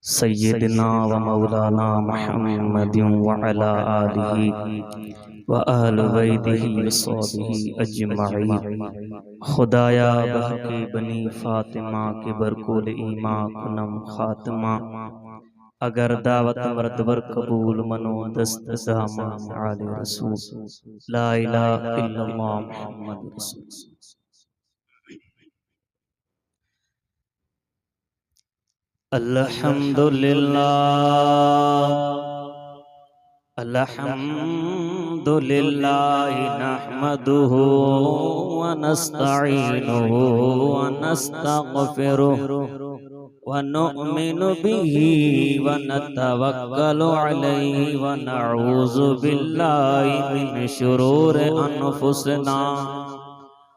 सय्यदना व मौलाना मुहम्मदिन व अला आलिहि व अहल बैतिहि व सहबिहि अजमईन। खुदाया बहके बनी फातिमा के बरकुल ईमा कुनम खातिमा। अगर दावत मर्दवर कबूल मनो दस्त दामन आले रसूल। ला इलाहा इल्लल्लाह मुहम्मद रसूल। अल्हम्दुलिल्लाह अल्हम्दुलिल्लाह नहमदुहु व नस्तईनुहु व नस्तगफिरुहु व नु'मिनु बिही व नतवक्कलु अलैहि व नऊज़ु बिल्लाहि मिन शुरूरि अनफुसिना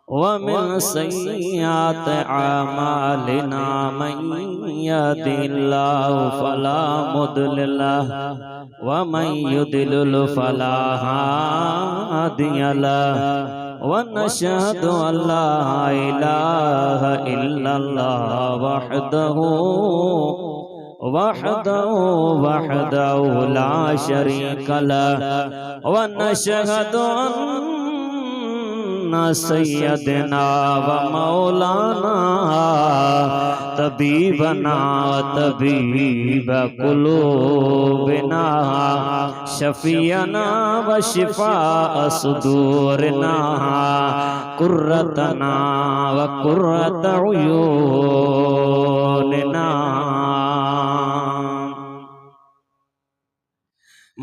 वमिन सय्यिआति अमालिना मन यहदिल्लाहु फला मुदिल्ल लहु व मन युद्लिल फला हादिय लहु व नशहदु अल्ला इलाहा इल्लल्लाह वहदहु ला शरीक लहु व नशहदु सय्यदना व मौलाना तबीबना तबीब कुलूबिना शफीअना व शिफा सुदूरना कुर्रतना व कुर्रत उयूनना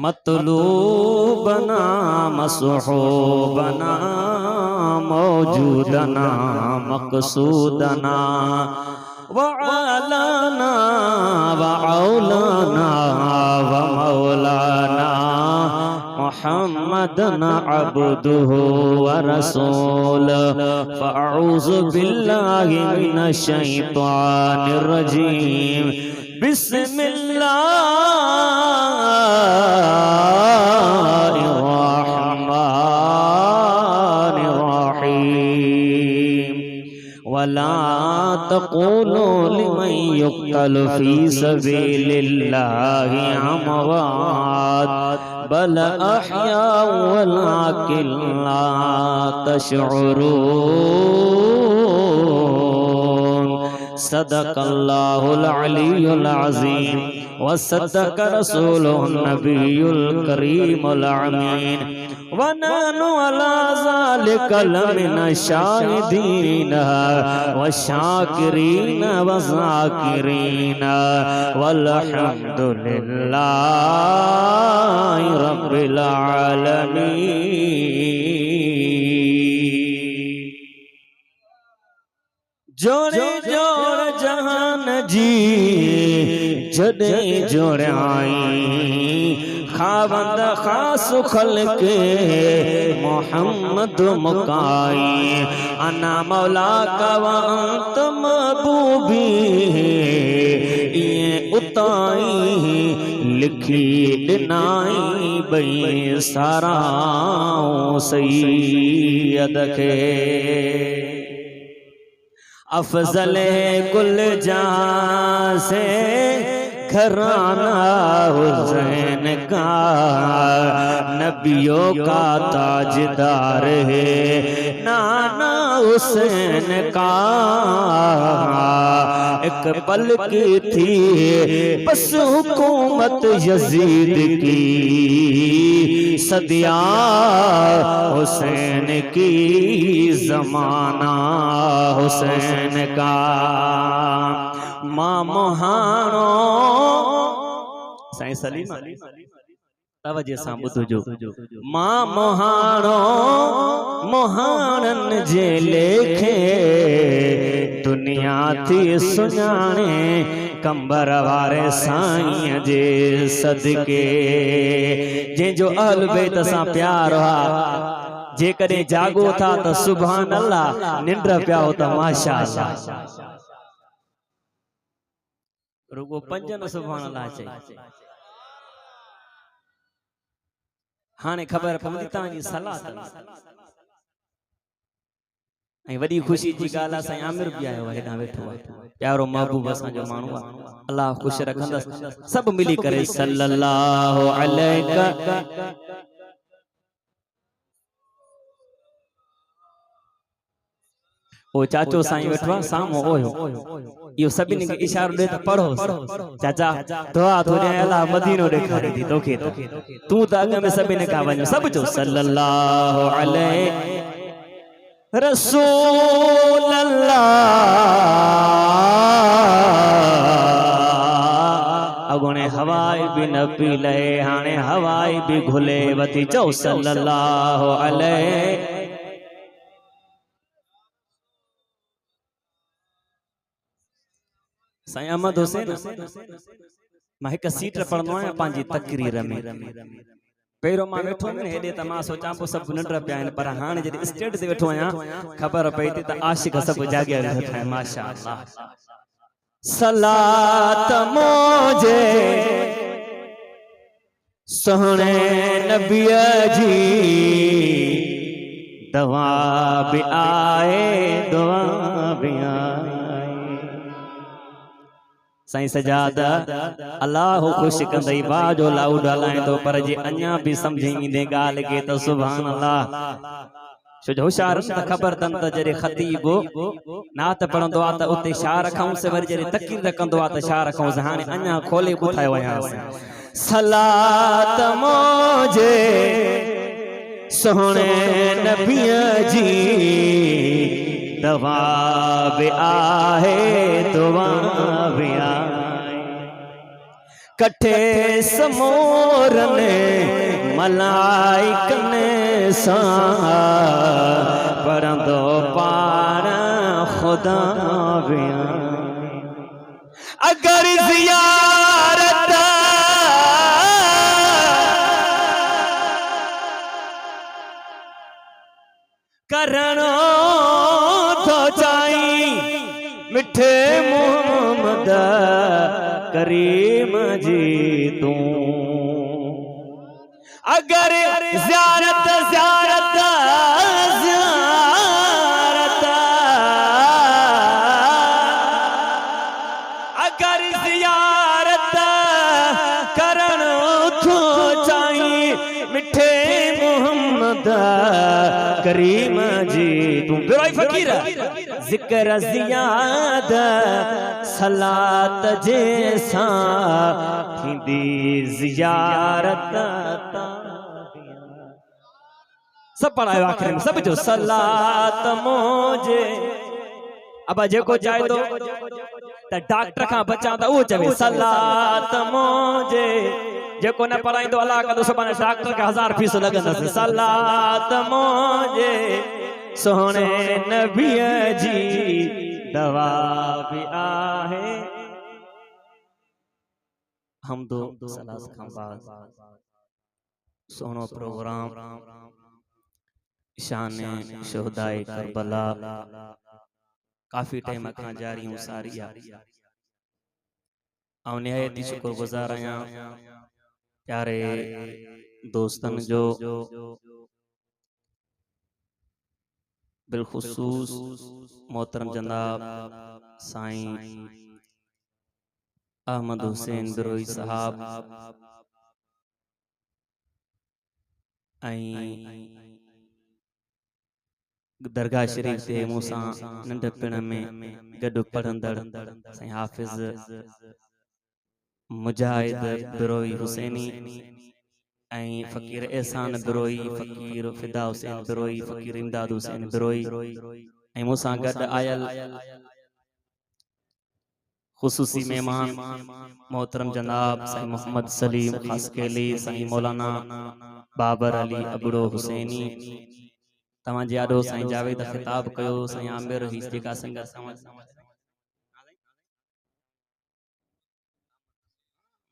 मतलूबना मसहूबना मौजूदना मक़सूदना व आलाना व औलाना व मौलाना मुहम्मदन अब्दुहु व रसूलुहु फ़अऊज़ु बिल्लाहि मिनश शैतानिर रजीम। बिस्मिल्लाहिर्रहमानिर्रहीम। वला तक़ूलू लिमन युक़्तलु फ़ी सबीलिल्लाहि अमवात बल अहयाउ वलाकिन ला तशऊरून। सदक़ल्लाहुल अलीयुल अज़ीम व सदक़ रसूलुहुन नबियुल करीमुल अमीन। व नहनु अला ज़ालिका लमिन शाहिदीन व शाकिरीन व ज़ाकिरीन वल्हम्दुलिल्लाहि रब्बिल आलमीन। जोड़े जोड़ जहान जी जदे जोड़ाई खावंद खास खल्के मोहम्मद मुकाई। अना मौला का व अंत महबूबी ये उताई लिखी दिनाई बई सारा सैयद के अफजल कुल जहां से घराना हुसैन का नबियों का ताजदार है नाना हुसैन का। एक पल की थी बस हुकूमत यजीद की सदिया हुसैन की जमाना हुसैन का। मां मोहाणो साईं सलीम तवजे सां ॿुधजो। मां मोहाणो मोहाणन जे लेखे दुनिया थी सुञाणे कंबर वारे साईं जे सदके। जंहिंजो अहल बैत सां प्यार हा जेकॾहिं जागो था त सुभान अल्लाह निंड पिया हो त माशाअल्लाह। रुगो पंजन सुभान अल्लाह चई। हाणे ख़बर पवंदी तव्हांजी सलाह ऐं वॾी ख़ुशी जी ॻाल्हि आहे साईं आमिर बि आयो आहे, हेॾां वेठो आहे, प्यारो महबूब असांजो माण्हू आहे, अल्लाह ख़ुशि रखंदसि। सभु मिली करे सल्लल्लाहु अलैहि ओ चाचो साईं वेठो आहे साम्हूं ओयो, इहो सभिनी खे इशारो ॾे त पढ़ो चाचा दुआ थो ॾे अल्लाह मदीनो ॾेखारे थी तोखे, तूं त अॻ में सभिनी खां वञो, सभु चओ सल्लल्लाहु अलैहि रसूल अल्लाह। अगुणे हवाई भी न पी लहे, हाणे हवाई भी घुले वती, चओ सल्लल्लाहु अलैहि। साईं अहमद हुसैन मां हिक सीट पढ़ंदो आहियां पंहिंजी तकरीर में, पहिरों मां वेठो आहियां हेॾे त मां सोचां पोइ सभु निंड पिया आहिनि, पर हाणे जॾहिं स्टेज ते वेठो आहियां ख़बर पई थी त आशिक़ सभु जाॻिया वेठा आहिनि, माशाअल्लाह। सलात मुझे सोहणे नबीअ जी, दवा भी आए दुआ भी आए। साईं सजाद अल्लाह खुश कंदई बा जो लाउड हलाए तो, पर जे अञा भी समझी ईंदे ॻाल्हि खे त सुभान अल्लाह। छो जो होशियार त ख़बर तन त जॾहिं ख़तीब नात पढ़ंदो आहे त उते छा रखूंसि, वरी जॾहिं तक़रीर कंदो आहे त छा रखूंसि, हाणे अञा खोले ॿुधायो आहियां। सलात मुझे सोहणे नबीअ जी, दवा भी आहे दुआ भी आए। कठे समोरने मलाइकने सां पढ़ंदो पाण खुदा भी आए। अगर ज़ियारत करणो तो चाही मिठे मोहम्मद करीम जी तू, अगर ज़ियारत ज़ियारत ज़ियारत अगर ज़ियारत करणो तो चाही मिठे मोहम्मद करीम जी तू, बिरोई फकीर ज़िक्र ज़ियाद सलात जैसा थींदी ज़ियारत। सब पढ़ायो आखिर में, सब जो सलात मुझे। अब जेको चाहे तो डॉक्टर का बचा तो वो चवे सलात मुझे, जेको न पढ़ाई तो अल्लाह का तो सुभाणे डॉक्टर का 1000 फीस लगंदसि। सलात मुझे सोहणे नबीअ जी, दवा भी आहे। हम दो सलास खां बाद सोहणो प्रोग्राम शान शुहदाए करबला काफ़ी टाइम खां जारी हूं सारी आहे, ऐं निहायत ही शुक्रगुज़ार आहियां प्यारे दोस्तन जो, बिलखुसूस मोहतरम जनाब साईं अहमद हुसैन बिरोई साहब दरगाह शरीफ से मूसा नंढपिण में गॾु पढ़ंदड़ साईं हाफिज़ मुजाहिद बिरोई हुसैनी ऐं फ़कीर एहसान बिरोई, फ़कीर फिदा हुसैन बिरोई, फ़कीर इमदाद हुसैन बिरोई ऐं मूसां गॾु आयल खुसूसी मेहमान मोहतरम जनाब साईं मोहम्मद सलीम खासकेली, साईं मौलाना बाबर अली अबड़ो हुसैनी, तव्हांजे आॾो साईं जावेद ख़िताब कयो, साईं आमिर ही जेका संगत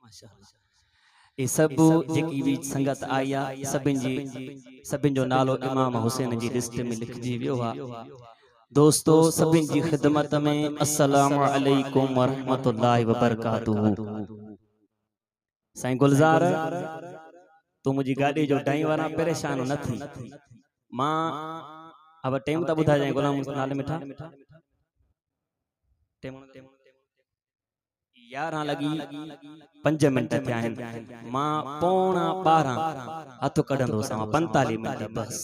माशाअल्लाह ये सब जेकी भी संगत आई आहे सभिनि जो नालो इमाम हुसैन जी लिस्ट में लिखजी वियो आहे। दोस्तों सभिनि जी ख़िदमत में अस्सलामु अलैकुम व रहमतुल्लाहि व बरकातुहू। साईं गुलज़ार तू मुझी गाड़ी जो ड्राइवर आ, परेशान न थी, मां अब टाइम तो बुधा जाए गुलाम नाले मिठा टाइम 11 लगी 5 मिनट थिया आहिनि मां पौणा 12 हथ कढंदो सां 45 मिनट बस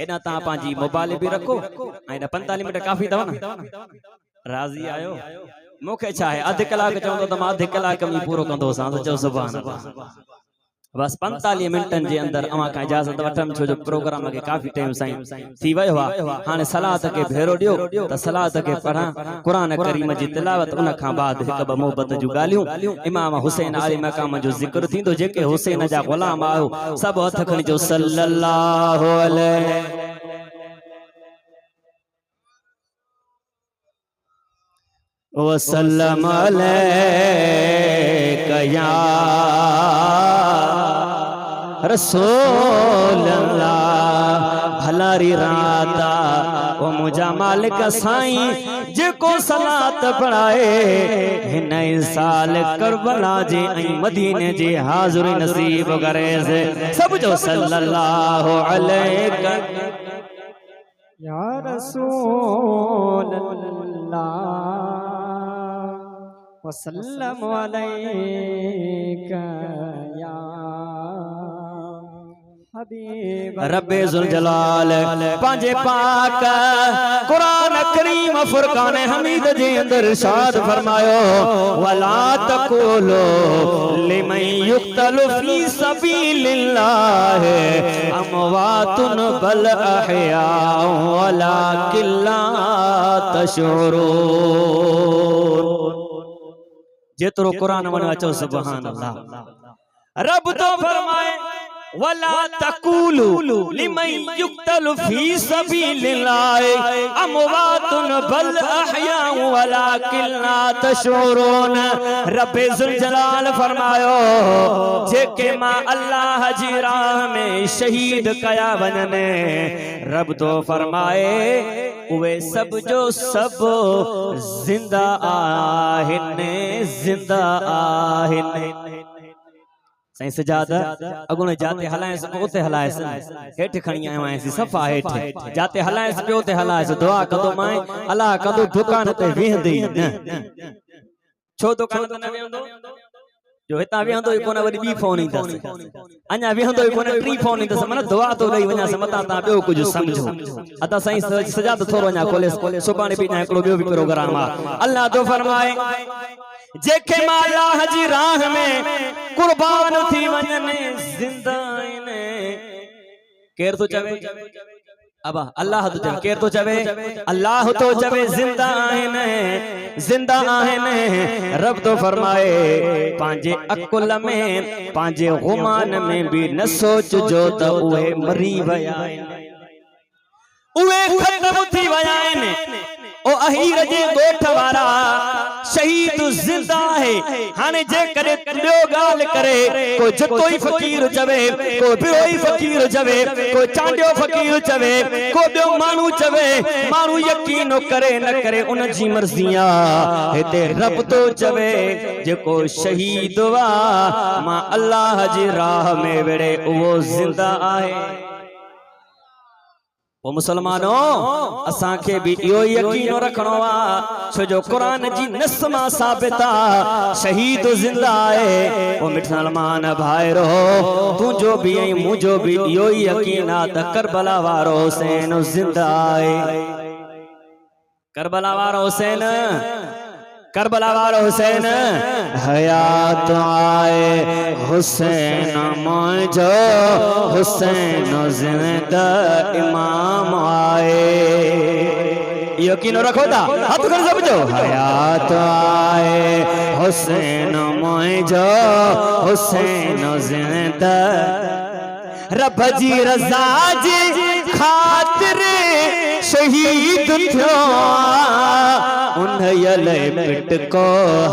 एडा ता पांजी मोबाइल भी रखो ऐं 45 मिनट काफी तव न राज़ी आयो मूंखे छा आहे अध कलाक चवंदो त मां अध कलाक में पूरो कंदो सां त चओ सुभान अल्लाह बस 45 मिनटन जे अंदर अमा का इजाजत वठम छो जो प्रोग्राम के काफी टाइम साईं थी वयो हा हाने सलात के भेरो दियो त सलात के पढ़ा कुरान करीम जी तिलावत उन खां बाद हिक ब मोहब्बत जो गालियूं इमाम हुसैन आली मकाम जो जिक्र थींदो जेके हुसैन जा गुलाम आयो सब हथ खणी जो सल्लल्लाहु अलैहि वसल्लम अलैका या रसूल अल्लाह भलारी राता ओ मुझा मालिक साईं जेको सलात पढ़ाए हिन साल करबला जे ऐं मदीने जे हाज़िरी नसीब करे से सब जो सल्लल्लाहु अलैका या रसूल अल्लाह वसल्लम अलैका या रब्बे जुल जलाल पांजे पाक कुरान करीम फुरकान हमीद जे अंदर इरशाद फरमायो वला तकुलु लिमन युक्तलु फी सबीलिल्लाह अमवातुन बल अहया वलाकिन ला तशउरून जेतरो कुरान मन अचो सुभान अल्लाह रब तो फरमाए वला तकुलु लिमन युक्तलु फी सबीलिल्लाह अमवातुन बल अहया वलाकिन ला तशउरून रब्बे जुल जलाल फरमायो जेके मां अल्लाह जी राह में शहीद कया वनने रब तो फरमाए उवे सब जो सब जिंदा आहिन साईं सजादा अगुणे जाते हलायस ओते हलायस हेठ खणी आयो आयसि सफ़ा हेठ जाते हलायस पियो ते हलायस दुआ कदो माए अल्लाह कदो दुकान ते वेंदई न छो दुकान ते न वेंदो जो हिता वेंदो कोन वरी बी फोन ईंदस अञा वेंदो कोन टी फोन ईंदस मन दुआ तो ॾेई वञा समता ता ॿियो कुझु समझो अता साईं सजाद थोरो अञा खोलेस सुभाणे बि हिकिड़ो ॿियो बि प्रोग्राम आहे अल्लाह तो फरमाए जेके मां अल्लाह जी राह में कुर्बान थी वञने जिंदा आहिनि केर तो चवे अब अल्लाह तो चवे केर तो चवे अल्लाह तो चवे जिंदा आहिनि रब तो फरमाए पांजे अकुल में पांजे गुमान में भी न सोच जो त उहे मरी वया आहिनि उहे खत्म थी वया आहिनि ओ अहीर जे गोठ वारा शहीद जिंदा है हाने जे करे ॿियो ॻाल्हि करे को जतो ही फकीर चवे को ॿियो ही फकीर चवे को चांडियो फकीर चवे को ॿियो माण्हू चवे माण्हू यकीन करे न करे उन जी मर्ज़ी आहे हिते रब तो चवे जेको शहीद वा मां अल्लाह जी राह में विड़े उहो जिंदा आहे वो मुसलमानो असा के भी इहो यकीन रखणो आ छो जो कुरान जी नस मां साबित आ शहीद जिंदा है वो मुसलमान भाइरो तुझो भी ऐं मुझो भी इहो यकीन आ त करबला वारो हुसैन जिंदा है करबला वारो हुसैन हयात आए हुसैन मुझो हुसैन जिंदा इमाम आए यकीन रखो ता हाथ कर समझो हयात आए हुसैन मुझो हुसैन जिंदा रब जी रज़ा जी खातिर शहीद थियो उन यले पिट को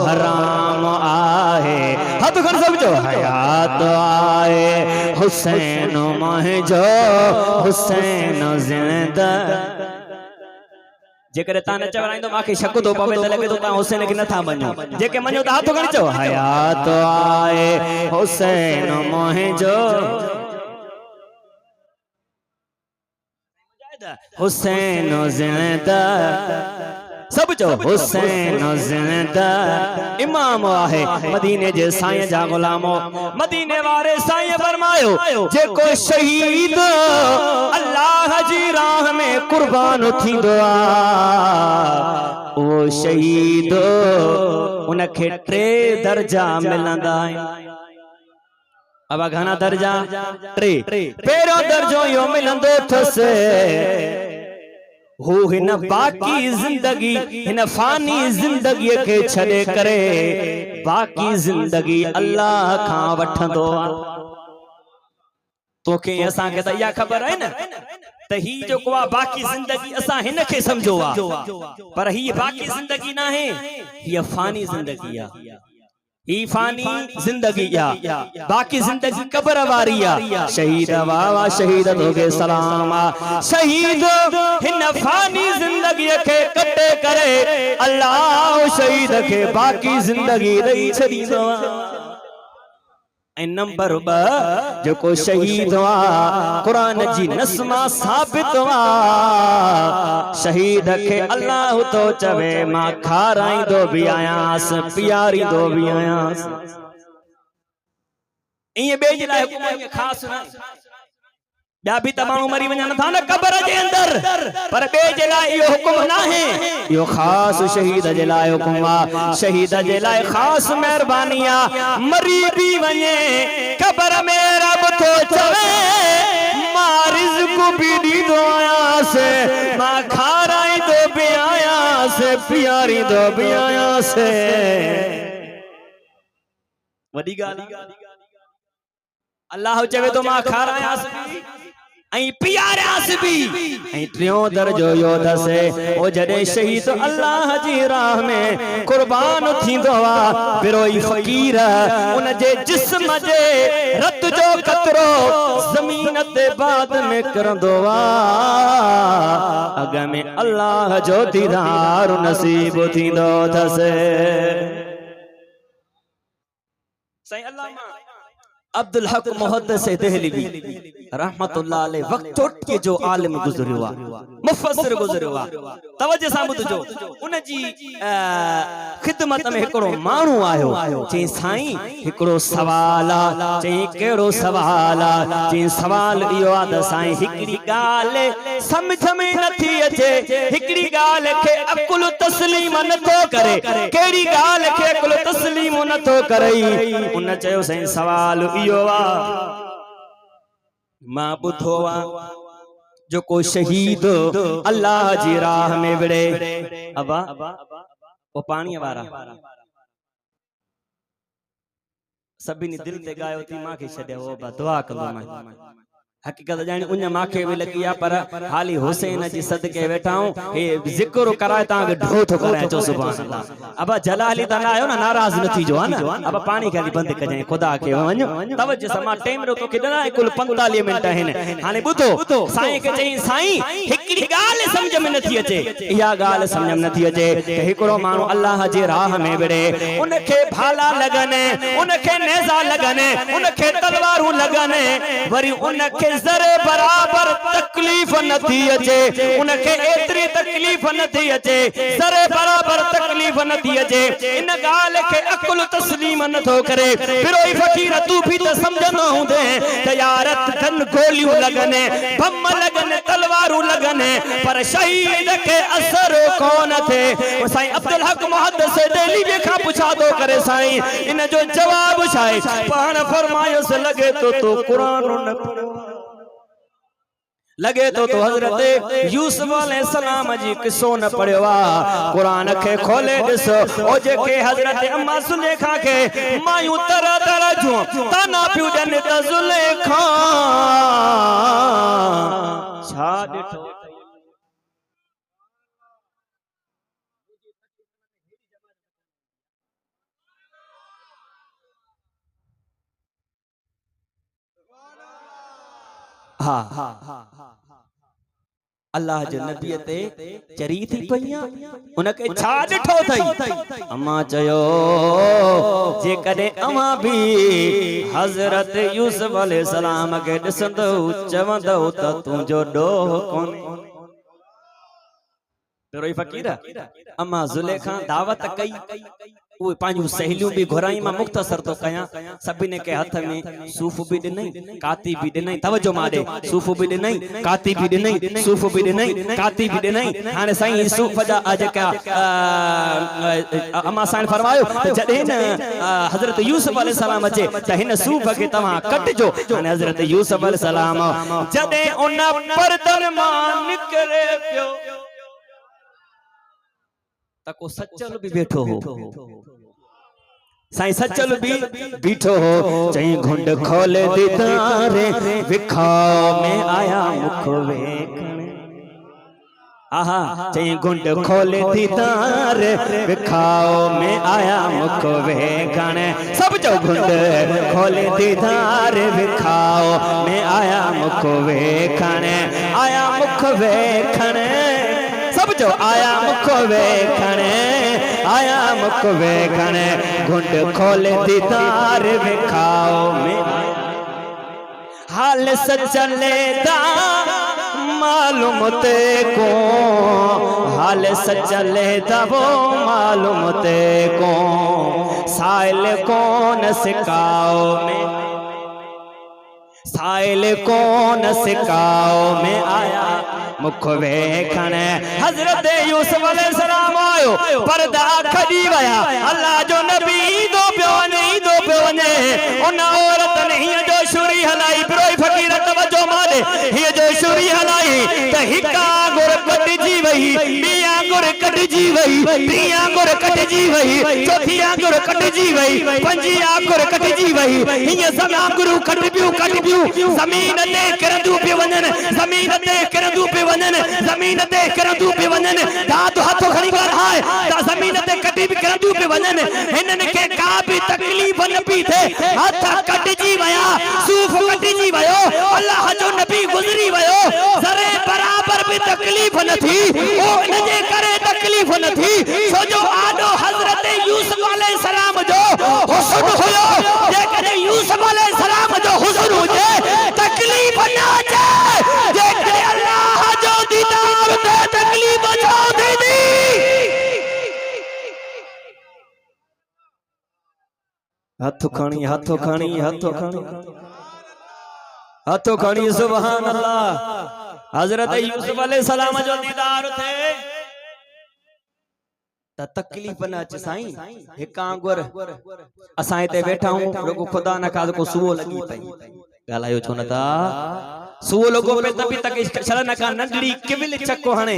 हराम आहे हाथ कर समझो हयात आए हुसैन मुझो हुसैन जिंदा जेकर ता न चवराइंदो माखे शक तो पवे त लगे तो ता हुसैन के नथा मञो जेके मञो त हाथ खणचो हयात आए हुसैन मुझो हुसैन ज़िंदा सब जो हुसैन ज़िंदा इमाम आहे मदीने जे साईं जा गुलामो मदीने वारे साईं फरमायो जेको शहीद अल्लाह जी राह में कुर्बान थींदो आ ओ शहीद उनखे 3 दर्जा मिलंदा आहिनि। अब घना दर्जा 3 पहिरियों दर्जो यो मिलंदो थसे हू हिन बाकी जिंदगी हिन फानी जिंदगी के छड़े करे बाकी जिंदगी अल्लाह खां वठंदो आ। तोखे असां के त इहा ख़बर है न त ही जो को बाकी जिंदगी असां हिन के समझो आ पर ही बाकी जिंदगी ना है ये फानी जिंदगी आ। ही फानी जिंदगी या बाकी जिंदगी कब्र वारी आ। शहीद वावा शहीद तोखे सलाम आ शहीद हिन फानी जिंदगी के कटे करे अल्लाह शहीद के बाकी जिंदगी दई छदींदो आ। नंबर 2 जो शहीद वा कुरान जी नस्मा साबित वा शहीद के अल्लाह तो चवे मां खाराई दो भी आयास प्यारी दो भी आयास इए बेज लाए हुकुम खास ना ॿिया बि त माण्हू मरी वञनि था न क़ब्र जे अंदर पर ॿिए जे लाइ इहो हुकुम न आहे इहो ख़ासि शहीद जे लाइ हुकुम आहे। शहीद जे लाइ ख़ासि महिरबानी आहे मरी बि वञे क़ब्र में रब थो चवे मां रिज़्क़ बि ॾींदो आयांसि मां खाराईंदो बि आयांसि पीआरींदो बि आयांसि। वॾी ॻाल्हि अल्लाह चवे तो मां खारायांसि ऐं पियारियांसि बि ऐं 3 दर्जो यो दसे ओ जॾहिं शहीद अल्लाह जी राह में कुर्बान थींदो आहे बिरोई फ़क़ीर उन जे जिस्म जे रत जो कतरो ज़मीन ते बाद में करंदो आहे अॻ में अल्लाह जो दीदार नसीब थींदो अथसि। साईं अल्लामा अब्दुल हक मुहद्दिस देहलवी रहमतुल्लाह अलैह वक्त चोटी जो आलिम गुज़रियो आ मुफस्सिर गुज़रियो आ। तवज्जो सां ॿुधजो उन जी खिदमत में हिकिड़ो माण्हू आयो चई साईं हिकिड़ो सवाल आ चई कहिड़ो सवाल आ चई सवाल इहो आ त साईं हिकिड़ी ॻाल्हि समझ में नथी अचे हिकिड़ी ॻाल्हि खे अकुल तस्लीम नथो करे कहिड़ी ॻाल्हि खे अकुल तस्लीम नथो करे उन चयो साईं सवाल इहो आ मां ॿुधो आ जो को शहीद अल्लाह जी राह में विड़े अबा वो पानी वारा सभिनी दिल ते गायो थी मां खे छॾियो वो दुआ कंदो मां हकीकत जानी उन माखे भी लगी आ पर हाली हुसैन जी सदके बैठाऊं हे जिक्र कराए ता के ढो थो कराए जो सुभान अल्लाह। अब जलाली ता ना आयो ना नाराज न थी जो है ना अब पानी खाली बंद कर जाए खुदा के वञो तवज्जो समा टाइम रो तो के दना कुल 45 मिनट है हाने बुधो साईं के चई साईं हिकड़ी गाल समझ में नथी अचे या गाल समझ में नथी अचे के हिकड़ो मानु अल्लाह जी राह में विड़े उनके भाला लगने उनके नेजा लगने उनके तलवारूं लगने वरी उनके जरे बराबर तकलीफ नथी अचे उनके एतरी तकलीफ नथी अचे जरे बराबर तकलीफ नथी अचे इन गाल के अकुल तस्लीम नथो करे बिरोई फकीर तू भी तो समझनो हुंदे त यार धन गोलियूं लगने बम लगने तलवारूं लगने पर शहीद के असर कोन थे। साईं अब्दुल हक मुहद्दिस देहलवी खां पुछा दो करे साईं इन जो जवाब छाए पाण फरमायो से लगे तो कुरान न लगे तो हजरत यूसुफ अलैहिस्सलाम जी किस्सो न पढ़ियो आ कुरान के खोले ॾिसो ओ जेके हजरत अम्मा सुलेखा के मायूं तरह तरह जो ताना पियो ॾियनि त सुलेखा छा ॾिठो हाँ अल्लाह जो नबी ते चरी थी पईया उनके छा ॾिठो थई अम्मा चयो जे कदे अम्मा भी हजरत यूसुफ अलैहिस्सलाम के ॾिसंदो चवंदो त तुंहिंजो ॾोह कोन्हे पेरोई फ़कीर अम्मा ज़ुलेखा दावत कई वो पांचू सहेलियों भी घुराई मां मुख्तसर तो कया सभिने के हथ में सूफ भी दिनई काती भी दिनई तवज्जो मारे सूफ भी दिनई काती भी दिनई सूफ भी दिनई काती भी दिनई हाने साईं सूफ जा अज का अम्मा साईं फरमायो जदे न हजरत यूसुफ अलैहि सलाम अचे त हिन सूफ के तवा कटजो हाने हजरत यूसुफ अलैहि सलाम जदे उन परदन मां निकरे पियो तको सच्चल भी बैठो हो साईं सच्चल भी बीठो हो चई घुंड खोले दीदारे विखाव में आया मुख वेखणे आहा चई घुंड खोले दीदारे विखाव में आया मुख वेखणे सब जो घुंड खोले दीदारे विखाव में आया मुख वेखणे आया मुख वेखणे सब जो आया मुख वेखणे आया मुख वेखणे घुंड खोले दीदार विखाओ में हाल सचले दा मालूम ते को हाल सचले दा वो मालूम ते को साइल कौन सिकाओ में साइल कौन सिकाओ में आया मुख वेखणे हजरत यूसुफ अलैहि सलाम आयो पर्दा खड़ी वया अल्लाह जो नबी दो पियो नहीं दो पियो वने उन औरत नहीं जो छुरी हलाई पिरोई फ़कीर तवज्जो मारे ये जो छुरी हलाई त हिका गुर कटजी वही बिया गुर कटजी वही त्रिया गुर कटजी वही चौथिया गुर कटजी वही पंजिया गुर कटजी वही ये समा गुरु कट पियो जमीन ते करदू पे वनन जमीन ते करदू पे वनन जमीन ते करदू पे वनन दात हाथो खणी कर हाय ता जमीन ते कटी भी करदू पे वनन हिनन के का भी तकलीफ न पी थे हाथ कटजी वया सूफ कटजी वयो अल्लाह जो नबी गुजरी वयो जरे बराबर भी तकलीफ न थी ओ इनजे करे तकलीफ न थी सो जो आडो हजरत यूसुफ अलैहि सलाम जो हुस्न होयो जे करे यूसुफ अलैहि सलाम जो हुस्न हो जे तकलीफ ना जाए जे करे अल्लाह जो दीदार दे तकलीफ जो दे दी हाथो खणी हाथो खणी हाथो खणी हाथो खणी सुभान अल्लाह हजरत यूसुफ अलैहि सलाम जो दीदार थे त तकलीफ न अच साईं हिका गुर असां हिते वेठा हूं रुगो खुदा न खास को सुओ लगी पई गालायो छो न ता सुओ लोगो पे तभी तक छलन का नंडड़ी किविल चको हणे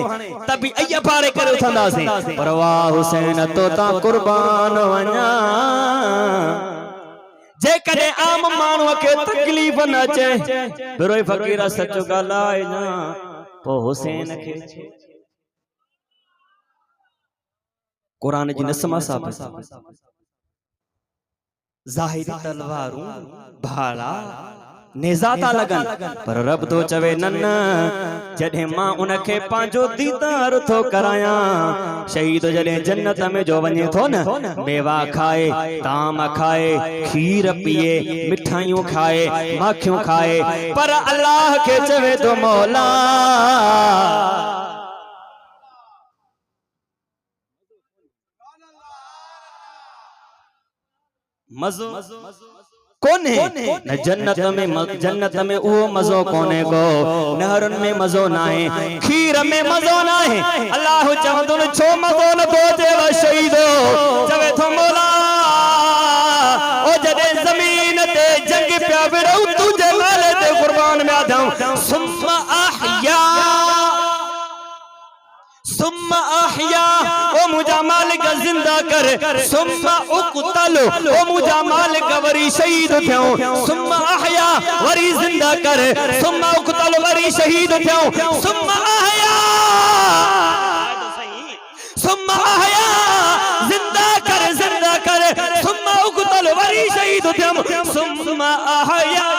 तभी अय पारे करे उथंदा से परवाह हुसैन तो ता कुर्बान वना जे कदे आम मानू के तकलीफ न अचे बिरोई फ़कीर सच गालाए ना पो हुसैन के कुरान जी नसमा साहब ज़ाहिरी तलवारूं भाला नेज़ाता लगन पर रब तो चवे नन जडे मां उनके पांजो दीदार थो कराया शहीद जडे जन्नत में जो वने थो न मेवा खाए ताम खाए खीर पिए मिठाइयों खाए माखियों खाए पर अल्लाह के चवे तो मौला मज़ो कौन है न जन्नत में वो मज़ो कोने गो नहरन में मज़ो ना है खीर में मज़ो ना है अल्लाह चवंदो छो मज़ो न तो जेवा शहीदो चवे थो मौला ओ जदे जमीन ते जंग पिया विड़ो तुझे नाले ते कुर्बान में आदम सुम्मा अहया ओ मुझा मालिक जिंदा कर सुम्मा उक़तलो ओ मुझा मालिक वरी शहीद थियो सुम्मा अहया वरी जिंदा कर सुम्मा उक़तलो वरी शहीद थियो सुम्मा अहया जिंदा कर सुम्मा उक़तलो वरी शहीद थियो सुम्मा अहया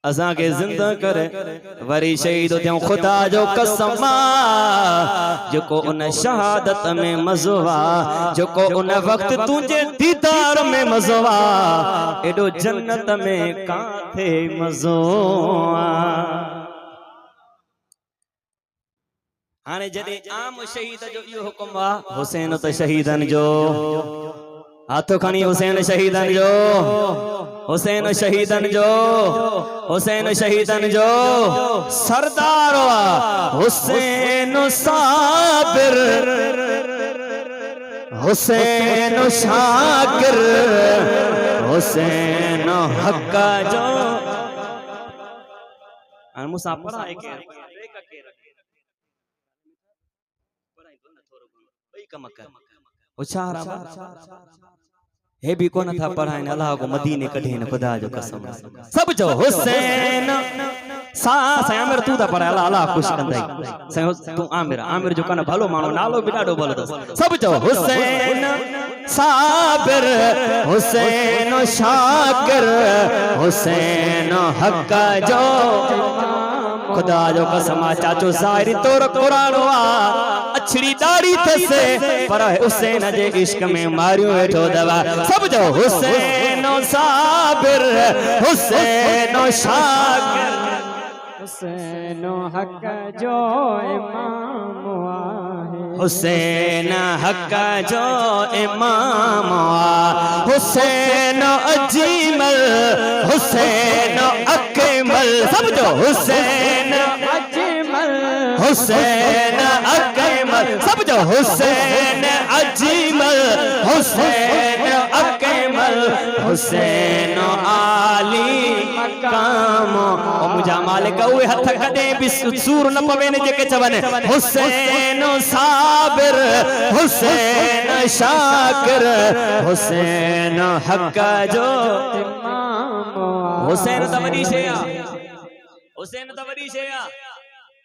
असा के जिंदा करे वरी शहीद थियो खुदा जो कसम जो उन शहादत में मज़ो आ जो उन वक्त तुझे दीदार में मज़ो आ एडो जन्नत में काथे मज़ो आ हाने जदे आम शहीद जो इहो हुकुम वा हुसैन तो शहीदन जो हाथ खणी हुसैन शहीदन जो हुसैन शहीदन जो हुसैन शहीदन जो सरदार वा हुसैन साबिर हुसैन शाकिर हुसैन हक्का जो अन मुसाफिर है के उछारा हे भी कोन था पढ़ाइन अल्लाह को मदीने कढेन खुदा जो कसम सब जो हुसैन सा आमिर तू ता पढ़ा अल्लाह खुश कंदई तू आमिर जो कन भलो मानो नालो भी ॾाढो भलो दस सब जो हुसैन साबिर हुसैन शाकिर हुसैन हक जो खुदा जो कसम चाचो ज़ाहिरी तौर कुरानो अछड़ी दाढ़ी थसे पर हुसैन जे इश्क में मारियो वेठो दवा सब जो हुसैन साबिर हुसैन शाकिर हुसैन हक जो इमाम आहे हुसैन हक जो इमाम हुसैन अजीमल हुसैन अकमल सब जो हुसैन अजमल हुसैन अकमल सब जो हुसैन अजीमल हुसैन अकमल हुसैन आली मकाम ओ मुझा मालिक उहे हथ कदे भी सूर न पवे ने जेके चवन हुसैन साबिर हुसैन शाकिर हुसैन हक जो इमाम हुसैन त वडी शे आ हुसैन त वडी शे आ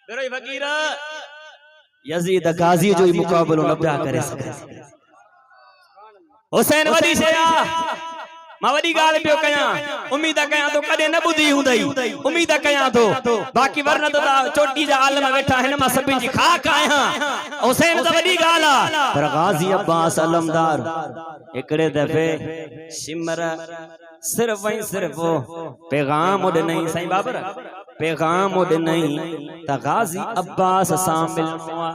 बेरोई फकीर यजीद गाजी जो मुकाबलो न पिया करे सके हुसैन वडी शे आ मां वडी गाल पियो कया उम्मीद कया तो कदे न बुधी हुंदई उम्मीद कया तो बाकी वरन तो चोटी जा आलम बैठा है मां सभी जी खाक आया हुसैन तो वडी गाल आ पर गाजी अब्बास अलमदार एकड़े दफे सिमर सिर्फ वही सिर्फ पैगाम उड़ नहीं सही बाबर पैगाम उड़ नहीं ता गाजी अब्बास शामिल हुआ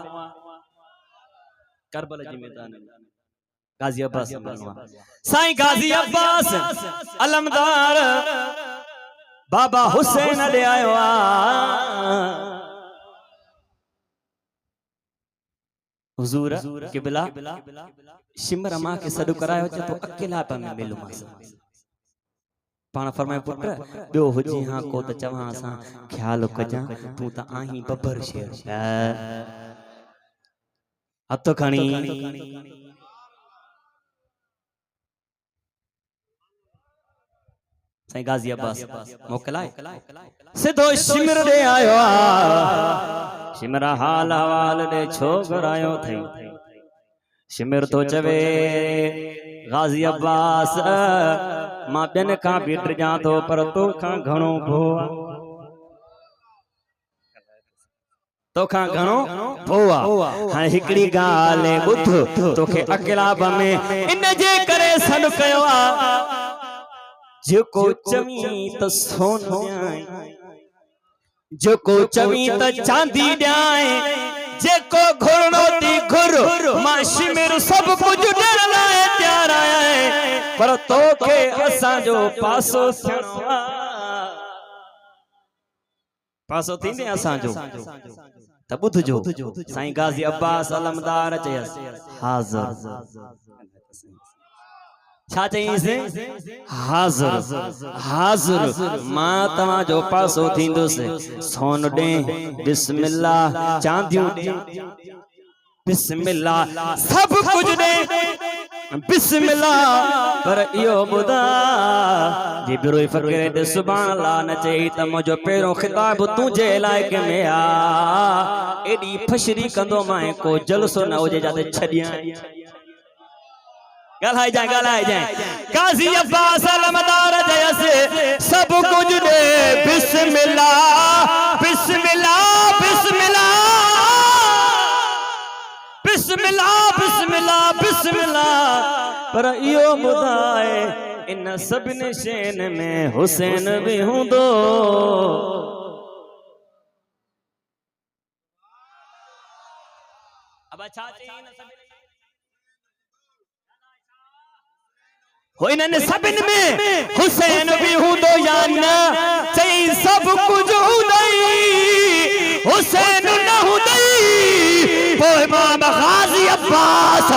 करबला जी मैदान गाजी अब्बास साईं गाजी अब्बास अलमदार बाबा हुसैन दे आयो हुजूर किबला शिमर मां के सडु करायो तो अकेला पे में मिलू मां पान फरमाए पुट बियो हुजी हां को त चवा सा ख्याल कजा तू त आही बबर शेर हथ खणी साईं गाजी अब्बास मोकलाए सिधो शिमर दे आयो शिमर हाल हवाल दे छो घरायो थई शिमर तो चवे गाजी अब्बास मां बेन का बीट जा तो पर तो का घणो भो तो का घणो भोआ हां हिकड़ी गाल बुध तोखे अकेला में इन जे करे सन कयो जो चवी त सोन ॾियाए जो चवी त चांदी ॾियाए जेको घुरनो थी घुर मां शिमिर सब कुछ ॾियण लाइ तैयार आया पर तोखे असां जो पासो थियणो पासो थींदे असां जो त ॿुध जो साईं गाजी अब्बास अलमदार चयस हाज़िर छा चईसे हाज़िर हाज़िर मां तवा जो पासो थींदुसि सोन दे बिस्मिल्लाह चांदियूं दे बिस्मिल्लाह सब कुछ दे बिस्मिल्लाह पर इयो बुदा जी बिरोई फकीर दे सुभान अल्लाह न चई त मुजो पेरो खिताब तुझे लायक में आ एडी फशरी कंदो मां को जलसो न होजे जाते छडिया गलाए जाए गाजी अब्बास अलमदार जैसे सब कुछ दे बिस्मिल्लाह बिस्मिल्लाह बिस्मिल्लाह बिस्मिल्लाह बिस्मिल्लाह बिस्मिल्लाह पर इयो बुधाए इन सभिनी शैन में हुसैन भी हूंदो अब अच्छा चाहिए ना सभिन हो इन्हनि सभिन में हुसैन भी हूंदो या न चई सब कुछ हूंदई हुसैन न हूंदई पोइ इमाम गाज़ी अब्बास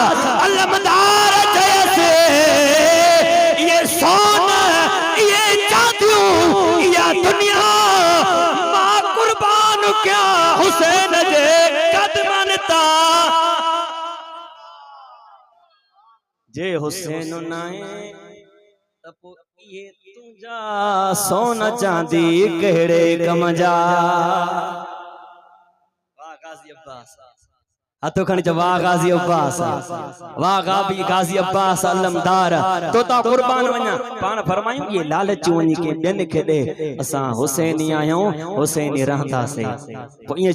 अलमदार चयसि ये सोन ये चांदियूं या दुनिया मां कुर्बान क्या हुसैन जे कदमन ता जे हुसैन नाए त पो ये तुंजा सोना चांदी कहिड़े कम जा वाह गाज़ी अब्बास हथो खणी चो वाह गाज़ी अब्बास वाह गाज़ी अब्बास अलमदार तो ता कुर्बान वञा पाण फरमायूं ये लालच वञी के ॿियनि खे ॾे असां हुसैनी आहियूं हुसैनी रहंदासीं पोइ